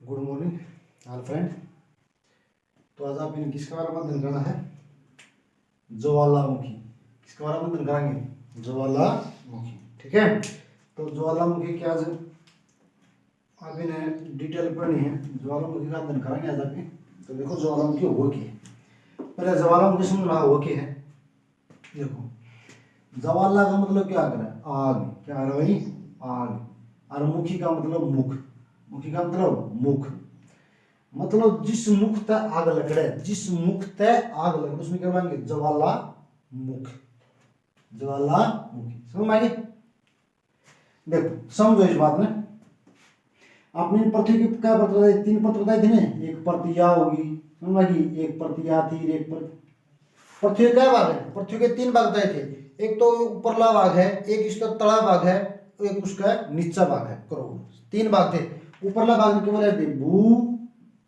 Good morning all friend. तो आज आप इन किसके बारे में अध्ययन करना है? ज्वालामुखी। किसके बारे में अध्ययन करेंगे? ज्वालामुखी। ठीक है, तो ज्वालामुखी के आज आप इन्हें डिटेल पढ़नी है। ज्वालामुखी का अध्ययन करेंगे आज आप। तो देखो ज्वालामुखी हुआ क्या है, पहले ज्वालामुखी समझना हुआ क्या है। देखो ज्वाला का मतलब क्या कर रहा है? आग। क्या आ रहा है भाई? आग। और मुखी का मतलब मुख। मुखी का मतलब मुख, मतलब जिस मुख तक आग लग रहा है, जिस मुख तक आग लग रहा है उसमें क्या बोलेंगे? ज्वाला मुख। ज्वालामुखी। समझ में आएगी? देखो समझो इस बात में। आपने पृथ्वी की क्या परत बताई? 3 परत बताई थी ना। एक परत या होगी, समझ में आएगी? एक परत या थी, एक परत। पृथ्वी क्या भाग है? पृथ्वी के 3 भाग बताए थे। एक तो ऊपरला भाग है, एक इसका तला भाग है, एक उसका नीचा भाग है। करो 3 भाग थे। ऊपरला भाग में क्या बोला? भू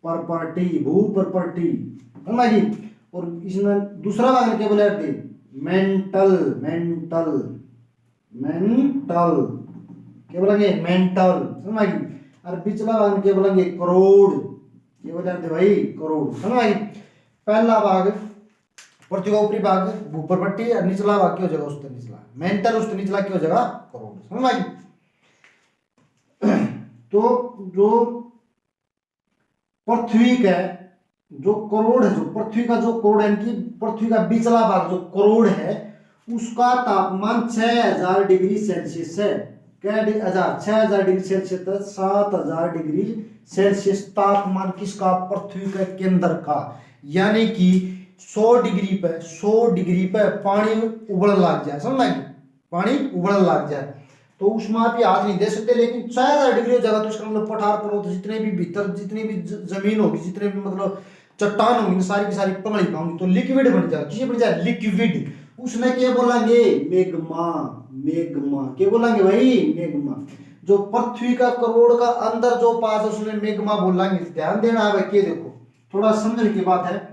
प्रॉपर्टी। भू प्रॉपर्टी, समझ में आएगी? और इसमें दूसरा भाग में क्या बोला? मेंटल। मेंटल। मेंटल क्या बोलेंगे? मेंटल। समझ में आएगी? और पिछला भाग में क्या बोलेंगे? करोड़। क्या बोलते भाई? करोड़। समझ में आएगी? पहला भाग पृथ्वी का ऊपरी भाग भूप्रपट्टी और निचला भाग क्या हो जाएगा? उससे निचला मेंटल, उससे निचला क्या हो जाएगा? करोड़। समझ में आएगी? तो जो पृथ्वी का जो करोड़ है, जो पृथ्वी का जो करोड़ है, इनकी पृथ्वी का बीचला भाग जो करोड़ है, उसका तापमान 6000 डिग्री सेल्सियस है। क्या 6000 डिग्री सेल्सियस तक 7000 डिग्री सेल्सियस तापमान किसका? पृथ्वी के केंद्र का। यानी कि 100 डिग्री पे पानी उबल लग जाए। समझ में? पानी उबल लग जाए तो उसमें आप ये हाथ नहीं दे सकते, लेकिन 6000 डिग्री हो जाएगा तो इसका मतलब पठार पर्वत जितने भी भीतर जितनी भी जमीन होगी, जितने भी मतलब चट्टान होंगी, सारी की सारी पिघल पाऊंगी तो लिक्विड बन जाएगा। किसी बन जाए? लिक्विड। उसने क्या बोलेंगे? मेग्मा। मेग्मा। क्या बोलेंगे भाई? मेग्मा। जो पृथ्वी का करोड़ का अंदर जो पास है उसने मेग्मा बोलेंगे। ध्यान देना है भाई। देखो थोड़ा समझने की बात है।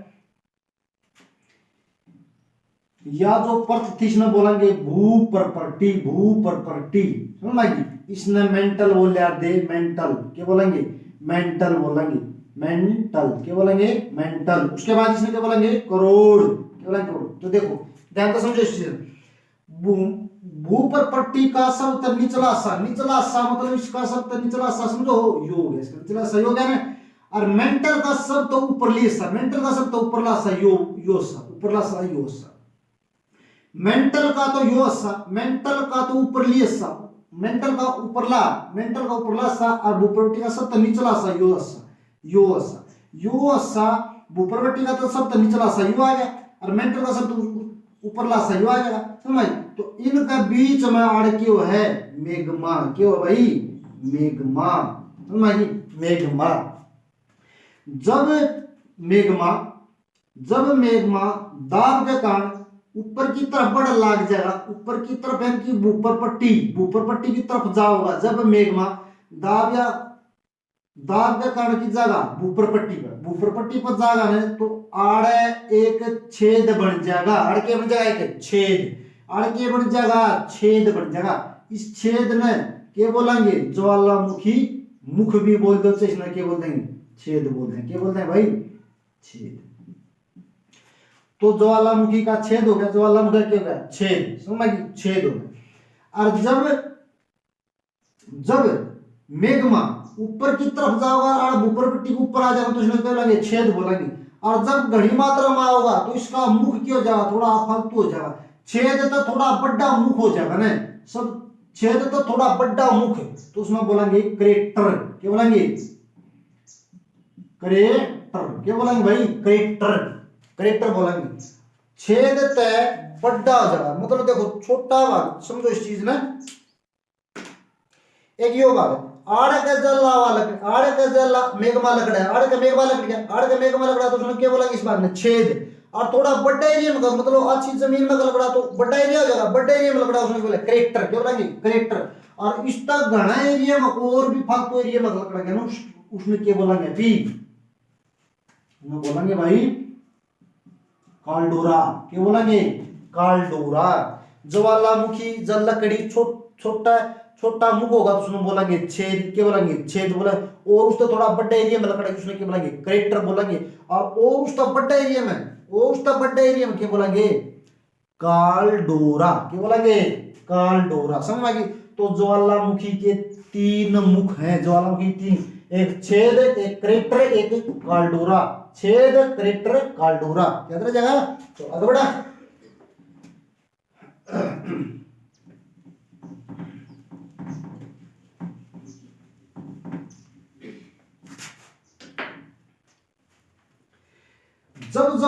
या जो पर्थ थी इसने बोलेंगे भू प्रॉपर्टी। भू प्रॉपर्टी। समझ में आएगी? इसने मेंटल बोल लिया दे। मेंटल क्या बोलेंगे? मेंटल बोलेंगे। मेंटल क्या बोलेंगे? मेंटल। उसके बाद इसने क्या बोलेंगे? करोड़। क्या बोलेंगे? करोड़। तो देखो ध्यान तो समझो इस चीज। भू प्रॉपर्टी का सबसे निचला सा, निचला सा मतलब इसका सबसे निचला सा समझो योग है। इसका निचला सा योग है ना। और मेंटल का सब तो ऊपरली सा, मेंटल का सब तो ऊपरला सा यो सा, ऊपरला सा यो सा। मेंटल का तो यो सा, मेंटल का तो ऊपरली सा, मेंटल का ऊपरला सा, और भूप्रवृत्ति का सब तो निचला सा यो सा। यो सा, यो सा। भूप्रवृत्ति का तो सब तो निचला सा यो आ गया, और मेंटल का सब तो ऊपरला सा यो आ जाएगा। समझ? तो इनका बीच में आड़ क्यों है? मेग्मा। क्यों भाई? मेग्मा। समझ? मेग्मा। जब मेग्मा दाब के कारण ऊपर की तरफ बढ़ लग जाएगा, ऊपर की तरफ यानी कि भूपरपट्टी की तरफ जाओगा। जब मेग्मा दाब के कारण की जगह भूपरपट्टी पर जाएगा ना तो आड़े एक छेद बन जाएगा। आड़ के बन जाएगा एक छेद, आड़ के बन जाएगा छेद बन जाएगा। इस छेद ने क्या बोलेंगे? ज्वालामुखी मुख भी बोल दो, इसमें क्या बोल देंगे? छेद बोल देंगे। क्या बोलते हैं भाई? छेद। तो ज्वालामुखी का छेद हो गया। ज्वालामुखी क्या हो गया? छेद। समझ में? छेद हो गया। और जब मेग्मा ऊपर की तरफ जाओगा और भूप्रवृत्ति के ऊपर आ जाएगा तो इसमें क्या बोलेंगे? छेद बोलेंगे। और जब घनी मात्रा में होगा तो इसका मुख क्या हो जाएगा? थोड़ा फालतू हो जाएगा। छेद तो थोड़ा बड़ा मुख हो जाएगा ना। सब छेद तो थोड़ा बड़ा मुख, तो उसमें बोलेंगे क्रेटर। क्या बोलेंगे? क्रेटर। क्या बोलेंगे भाई? क्रेटर। क्रेटर बोलेंगे। छेद तय बड़ा हो जाएगा, मतलब देखो छोटा भाग समझो इस चीज में। एक यो भाग आड़ का जला वाला, आड़ का जला मेघमा लकड़ा है, आड़ का मेघमा लकड़ गया, आड़ का मेघमा लकड़ा तो उसमें क्या बोलेंगे इस भाग में? छेद। और थोड़ा बड़ा एरिया में मतलब अच्छी जमीन में लकड़ा तो बड़ा एरिया हो जाएगा, बड़ा एरिया में लकड़ा उसमें बोले क्रेटर। क्या बोलेंगे? क्रेटर। और इस तक घना एरिया में और भी फालतू एरिया में लकड़ा गया ना उसमें क्या बोलेंगे? भी बोलेंगे भाई कालडोरा। क्या बोलेंगे? कालडोरा। ज्वालामुखी जल लकड़ी छोटा छोटा मुख होगा तो उसमें बोलेंगे छेद, क्या बोलेंगे छेद बोला। और उसका थोड़ा बड़ा एरिया में लकड़ा उसमें क्या बोलेंगे क्रेटर बोलेंगे। और उसका बड़ा एरिया में, उसका बड़ा एरिया में क्या बोलेंगे कालडोरा, क्या बोलेंगे कालडोरा। समझ आ गई। तो ज्वालामुखी के 3 मुख हैं, ज्वालामुखी 3, एक छेद, एक क्रेटर, एक कालडोरा। छेद, क्रेटर, कालडोरा, याद रह जाएगा। तो आगे बढ़ा। जब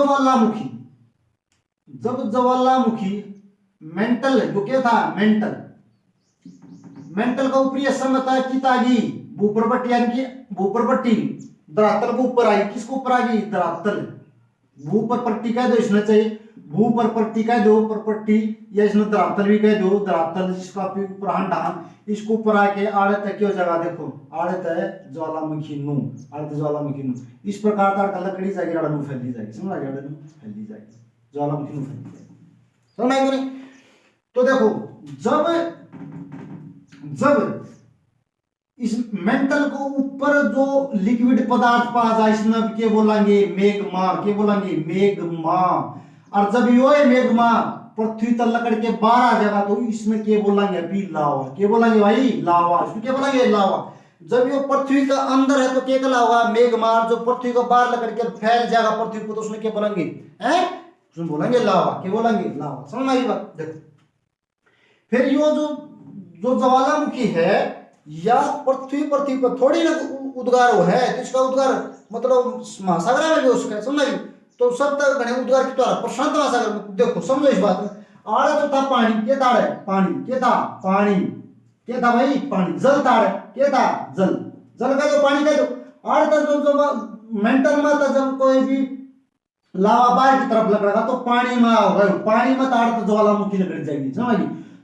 ज्वालामुखी मेंटल, जो क्या था मेंटल, मेंटल का ऊपरी असम था कितागी भूप्रपट्टी, यानी कि भूप्रपट्टी धरातल को ऊपर आई। किसको ऊपर आ गई धरातल। भूप्रपट्टी कह दो इसमें चाहिए, भूप्रपट्टी कह दो प्रपट्टी, या इसमें धरातल भी कह दो धरातल, जिसका ऊपर ढान, इसको ऊपर आके आड़त है क्यों जगह देखो आड़त है ज्वालामुखी नु, आड़त ज्वालामुखी नु। इस प्रकार का लकड़ी जाएगी नु फैली जाएगी। समझ आ गया नु फैली जाएगी, ज्वालामुखी नु फैली जाएगी। समझ आएगी नहीं। तो देखो जब इस मेंटल को ऊपर जो लिक्विड पदार्थ पा जाए इसमें क्या बोलेंगे मेग्मा, क्या बोलेंगे मेग्मा। और जब यो है मेग्मा पृथ्वी तल लकड़ के बाहर आ जाएगा तो इसमें क्या बोलेंगे अभी लावा, क्या बोलेंगे भाई लावा। इसमें क्या बोलेंगे लावा। जब ये पृथ्वी का अंदर है तो क्या कहला होगा मेग्मा। जो पृथ्वी को बाहर लकड़ के फैल जाएगा पृथ्वी को तो उसमें क्या बोलेंगे हैं, उसमें बोलेंगे लावा, क्या बोलेंगे लावा। समझ आई बात। देखो फिर यो जो ज्वालामुखी है या पृथ्वी पर थोड़ी ना उद्गार हो है, तो इसका उद्गार मतलब महासागर में भी हो सकता है। समझ आई। तो सब तक घने उद्गार की द्वारा प्रशांत महासागर में। देखो समझो इस बात में। आड़े तो था पानी, क्या था पानी, क्या था पानी, क्या था भाई पानी। जल था क्या था जल, जल का दो पानी का दो। आड़े तक जो मेंटल में था जब कोई भी लावा बाहर की तरफ लग रहा था तो पानी में होगा, पानी में ताड़ तो ज्वालामुखी लग जाएगी। समझ।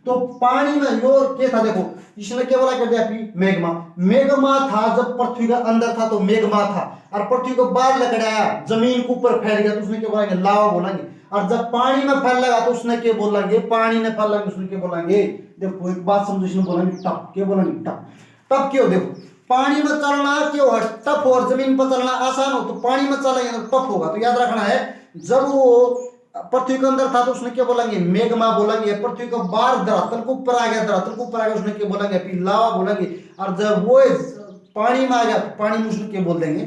तो पानी में यो क्या था देखो इसमें क्या बोला कर दिया मेग्मा। मेग्मा था जब पृथ्वी का अंदर था तो मेग्मा था, और पृथ्वी को बाहर लकड़ाया जमीन के ऊपर फैल गया तो उसने क्या बोलेंगे लावा बोलेंगे। और जब पानी में फैल लगा तो उसने क्या बोलेंगे पानी में फैल लगा उसने क्या बोलेंगे। देखो एक बात समझो इसमें बोलेंगे टप, क्या बोलेंगे टप। टप क्यों देखो पानी में चलना क्यों है टप, और जमीन पर चलना आसान हो तो पानी में चलेंगे तो टप होगा। तो याद रखना है जब वो पृथ्वी के अंदर था तो उसने क्या बोलेंगे मेग्मा बोलेंगे। पृथ्वी को बाहर धरातल को ऊपर आ गया, धरातल को ऊपर आ गया उसने क्या बोलेंगे फिर लावा बोलेंगे। और जब वो पानी में आ गया तो पानी में उसने क्या बोल देंगे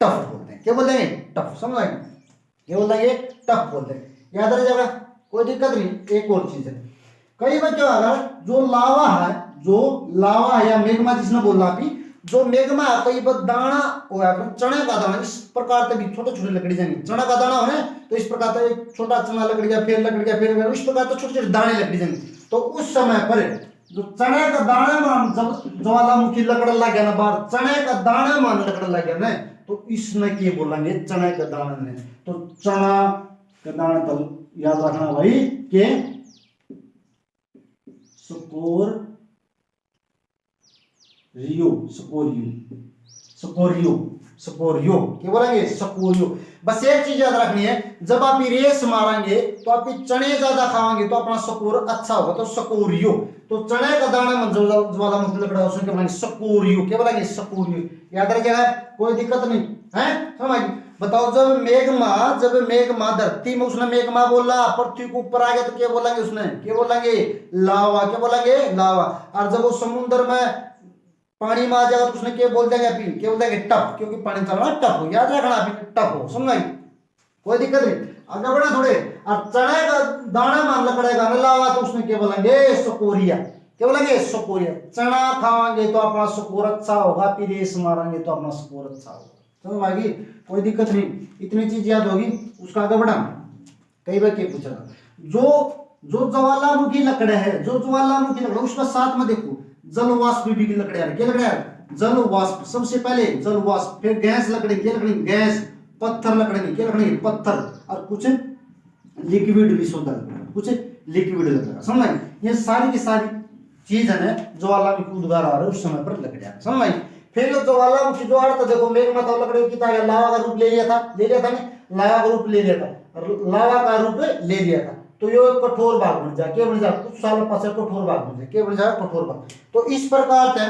टफ बोल देंगे, क्या बोल देंगे टफ। समझ आएंगे क्या बोल देंगे टफ बोल देंगे। याद रह जाएगा कोई दिक्कत नहीं। एक और चीज है कई बार क्या होगा जो लावा है, जो लावा है या मेग्मा जिसने बोला अभी जो मेग्मा है कई बार दाना होगा चने का दाना इस प्रकार से भी छोटे छोटे लकड़ी जाएंगे। चना का दाना होने तो इस प्रकार से छोटा चना लकड़ी गया फिर लकड़ी गया फिर इस प्रकार से छोटे छोटे दाने लकड़ी जाएंगे। तो उस समय पर जो चने का दाना मान जब ज्वालामुखी लकड़ लग गया ना बाहर चने का दाना मान लकड़ लग गया ना तो इसमें क्या बोलेंगे चने का दाना ने। तो चना का दाना तो याद रखना भाई के स्कोर रियो, स्कोरियो, स्कोरियो, स्कोरियो क्या बोलेंगे स्कोरियो। बस एक चीज याद रखनी है जब आप रेस मारेंगे तो आप चने ज्यादा खाओगे तो अपना स्कोर अच्छा होगा तो स्कोरियो। तो चने का दाना में ज्वालामुखी लकड़ा उसमें क्या बोलेंगे स्कोरियो, क्या बोलेंगे स्कोरियो। याद रखिएगा कोई दिक्कत नहीं है। समझ बताओ जब मेघमा धरती में उसने मेघमा बोला पृथ्वी को ऊपर आ गया तो क्या बोलेंगे उसने क्या बोलेंगे लावा, क्या बोलेंगे लावा। और जब वो समुद्र में पानी में आ जाएगा तो उसने क्या बोल देंगे अभी क्या बोल देंगे टप, क्योंकि पानी चलना टप हो। याद रखना अभी टप हो। समझ कोई दिक्कत नहीं आगे बढ़ा थोड़े। और चने का दाना मान लकड़ेगा न लावा तो उसने क्या बोलेंगे सकोरिया, क्या बोलेंगे सकोरिया। चना खाएंगे तो अपना स्कोर अच्छा होगा, फिर रेस मारेंगे तो अपना स्कोर अच्छा होगा। समझ आ गई कोई दिक्कत नहीं। इतनी चीज याद होगी उसका आगे बढ़ा। कई बार क्या पूछा जो ज्वालामुखी लकड़े है, जो ज्वालामुखी लकड़े उसका साथ में देखो जल वाष्प भी लकड़े आ रहे। क्या लकड़े आ रहे जल वाष्प। सबसे पहले जल वाष्प फिर गैस लकड़ी, क्या लकड़ी गैस। पत्थर लकड़ी, क्या लकड़ी पत्थर। और कुछ लिक्विड भी सोता है, कुछ लिक्विड लकड़ा। समझ आई ये सारी की सारी चीज है ज्वालामुखी उद्गार आ रहे उस समय पर लकड़े आ रहे। समझ आई। फिर ज्वालामुखी जो आ रहा था देखो मेघमा था लकड़ी की लावा का रूप ले लिया था ना लावा का रूप ले लिया था, लावा का रूप ले लिया था। तो ये कठोर भाग बन जाए, क्या बन जाए, कुछ साल पास कठोर भाग बन जाए, क्या बन जाए, कठोर भाग। तो इस प्रकार से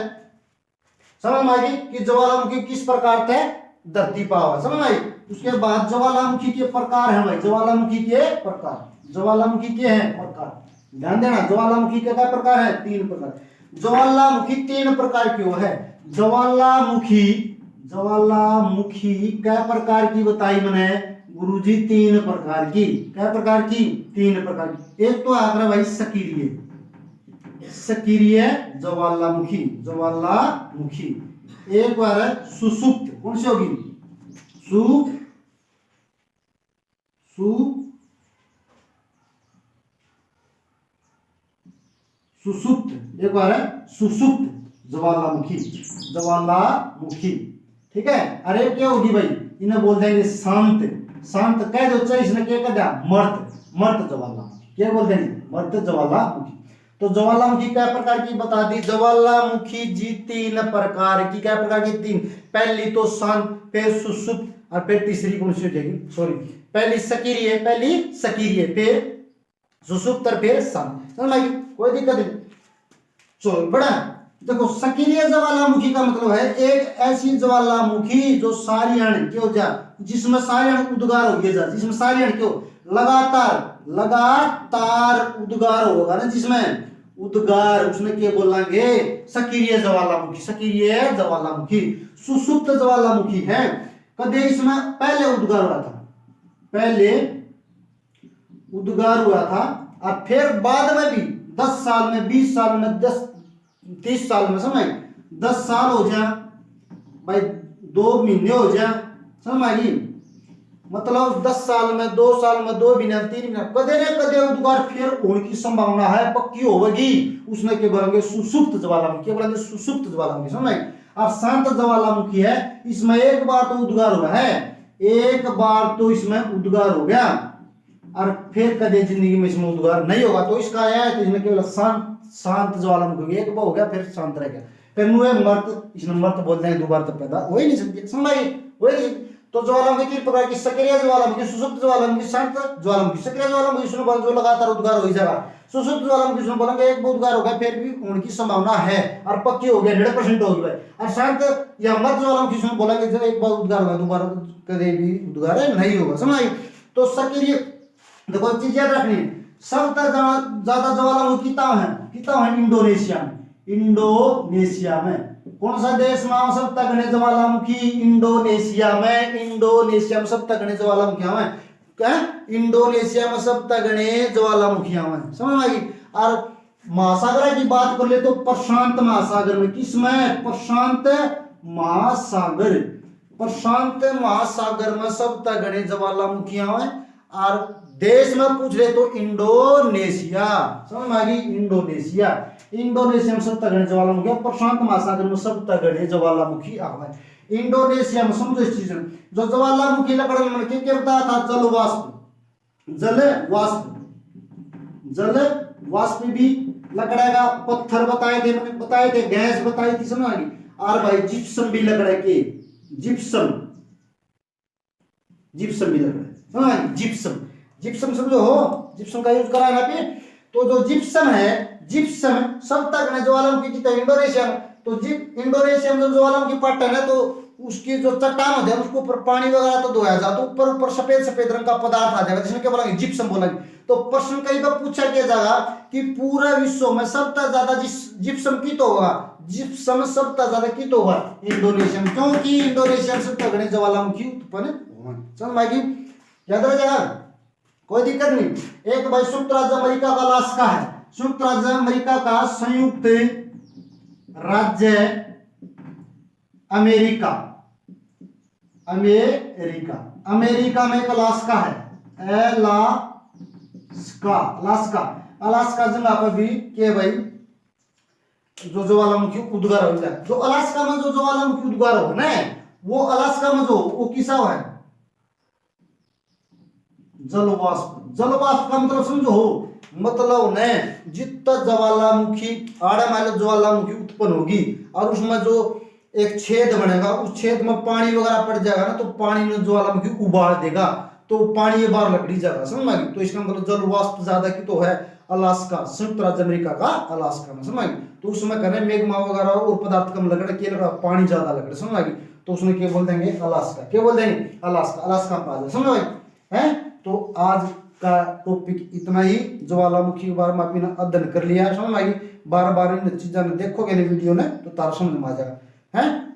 समझ में आएगी कि ज्वालामुखी किस प्रकार से धरती पा हुआ, समझ में आई। उसके बाद ज्वालामुखी के प्रकार है भाई, ज्वालामुखी के प्रकार, ज्वालामुखी के हैं प्रकार, ध्यान देना, ज्वालामुखी के क्या प्रकार है, 3 प्रकार। ज्वालामुखी 3 प्रकार क्यों है, ज्वालामुखी, ज्वालामुखी कै प्रकार की बताई मैंने गुरुजी, 3 प्रकार की, कै प्रकार की, 3 प्रकार की। एक तो आगरा भाई सक्रिय, सक्रिय ज्वालामुखी, ज्वालामुखी। एक बार है सुसुप्त, कौन सी होगी, सुसुप्त, एक बार है सुसुप्त ज्वालामुखी, ज्वालामुखी, ठीक है। अरे क्या होगी भाई, इन्हें बोल देंगे शांत, शांत कह दो चाहे इसने क्या कह दिया, मर्त, मर्त ज्वालामुखी, क्या बोल देंगे, मर्त ज्वालामुखी। तो ज्वालामुखी क्या प्रकार की बता दी, ज्वालामुखी जी 3 प्रकार की, क्या प्रकार की, 3। पहली तो शांत, फिर सुसुप्त, और फिर तीसरी कौन सी हो जाएगी, सॉरी, पहली सक्रिय, पहली सक्रिय, फिर सुसुप्त, और फिर शांत, समझ आई, कोई दिक्कत नहीं। चलो बड़ा देखो, सक्रिय ज्वालामुखी का मतलब है एक ऐसी ज्वालामुखी जो सारियण क्यों जा, जिसमें सारियण उद्गार हो गया, जिसमें सारियण क्यों लगातार, लगातार उद्गार होगा ना, जिसमें उद्गार, उसने क्या बोलेंगे, सक्रिय ज्वालामुखी, सक्रिय ज्वालामुखी। सुसुप्त ज्वालामुखी है कदे इसमें पहले उद्गार हुआ था, पहले उद्गार हुआ था, और फिर बाद में भी 10 साल में, 20 साल में, 30 साल में, समझ, 10 साल हो जाए भाई, 2 महीने हो जाए, समझ आई, मतलब 10 साल में, 2 साल में, 2 महीने, 3 महीने, कदे न कदे उद्गार फिर होने की संभावना है, पक्की होगी, उसने क्या बोलेंगे, सुसुप्त ज्वालामुखी, क्या बोलेंगे, सुसुप्त ज्वालामुखी, समझ। अब शांत ज्वालामुखी है, इसमें एक बार तो उद्गार हुआ है, एक बार तो इसमें उद्गार हो गया, और फिर कदे जिंदगी में इसमें उद्गार नहीं होगा, तो इसका आया है, तो इसमें केवल शांत, शांत ज्वालामुखी, एक बार हो गया फिर शांत रह गया, फिर मुझे मर्त, इसमें मर्त बोलते हैं, दोबारा तो पैदा हो ही नहीं सकती, समझाइए, वही नहीं। तो ज्वालामुखी 3 प्रकार की, सक्रिय ज्वालामुखी, सुसुप्त ज्वालामुखी, शांत ज्वालामुखी। सक्रिय ज्वालामुखी इसमें जो लगातार उद्गार हो ही जाएगा, सुसुप्त ज्वालामुखी इसमें बोलेंगे एक बार उद्गार हो गया, फिर भी होने की संभावना है और पक्की हो गया, 100% होगी भाई। और शांत या मर्त ज्वालामुखी इसमें बोलेंगे जब एक बार उद्गार होगा, दोबारा कभी भी उद्गार नहीं होगा, समझाइए। तो सक्रिय, देखो चीज याद रखनी है, सबसे ज्यादा ज्वालामुखी किताब है इंडोनेशिया में, इंडोनेशिया में। कौन सा देश में सब तक गणे ज्वालामुखी, इंडोनेशिया में, इंडोनेशिया में सब तक गणे ज्वालामुखियां में, क्या, इंडोनेशिया में सब तक गणे ज्वालामुखियां में, समझ आई। और महासागर की बात कर ले तो प्रशांत महासागर में, किसमें, प्रशांत महासागर, प्रशांत महासागर में सब तक गणे ज्वालामुखियां में। और देश में पूछ ले तो इंडोनेशिया, समझ में आ गई, इंडोनेशिया, इंडोनेशिया में सब तगड़े ज्वालामुखी, प्रशांत महासागर में सब तगड़े ज्वालामुखी आवे। इंडोनेशिया में समझो इस चीज में, जो ज्वालामुखी लकड़ में क्या बताया था, जल वाष्प, जल वाष्प, जल वाष्प भी लकड़ेगा, पत्थर बताए थे, मैंने बताए थे, गैस बताई थी, समझ आ गई। और भाई जिप्सम भी लकड़े के, जिप्सम, जिप्सम भी लकड़े, जिप्सम, जिप्सम समझो हो, जिप्सम का यूज करा है ना पे। तो जो जिप्सम है, जिप्सम सब तक में ज्वालामुखी की, इंडोनेशिया में, तो इंडोनेशिया में जो ज्वालामुखी पट्टा है ना, तो उसकी जो चट्टान होती है उसको ऊपर पानी वगैरह तो धोया जाता, तो ऊपर ऊपर सफेद सफेद रंग का पदार्थ आ जाएगा, जिसमें क्या बोलेंगे, जिप्सम बोलेंगे। तो प्रश्न कई बार पूछा गया जाएगा कि पूरे विश्व में सबसे ज्यादा जिप्सम कित होगा, जिप्सम सबसे ज्यादा कित होगा इंडोनेशिया में, क्योंकि इंडोनेशिया में सबसे बड़े ज्वालामुखी उत्पन्न हुआ, समझ में आ गई, याद रह जाएगा, कोई दिक्कत नहीं। एक भाई संयुक्त राज्य अमेरिका का अलास्का है, संयुक्त राज्य अमेरिका का, संयुक्त राज्य अमेरिका, अमेरिका, अमेरिका में एक अलास्का है, अलास्का, अलास्का, अलास्का जगह पर भी के भाई जो ज्वालामुखी उद्गार हो जाए, जो अलास्का में जो ज्वालामुखी उद्गार हो ना, वो अलास्का में जो वो किसा है, जलवाष्प, जलवाष्प का मतलब समझो हो, मतलब ने जितना ज्वालामुखी आड़ा मान ज्वालामुखी उत्पन्न होगी और उसमें जो एक छेद बनेगा, उस छेद में पानी वगैरह पड़ जाएगा ना, तो पानी में ज्वालामुखी उबाल देगा, तो पानी ये बाहर लकड़ी ज्यादा, समझ में आ गई। तो इसका मतलब जल वाष्प ज्यादा की तो है अलास्का, संयुक्त राज्य अमेरिका का अलास्का में, समझ में आ गई। तो उसमें कर रहे हैं मेघमा वगैरह और पदार्थ कम लग रहा है, पानी ज्यादा लग रहा है, समझ में आ गई। तो उसमें क्या बोल देंगे अलास्का, क्या बोल देंगे अलास्का, अलास्का में पास है, समझ में आ गई है। तो आज का टॉपिक इतना ही, ज्वालामुखी के बारे में आपने अध्ययन कर लिया, समझ में आ गई। बार बार इन चीजों ने देखोगे ना वीडियो ने तो तार समझ में आ जाएगा है।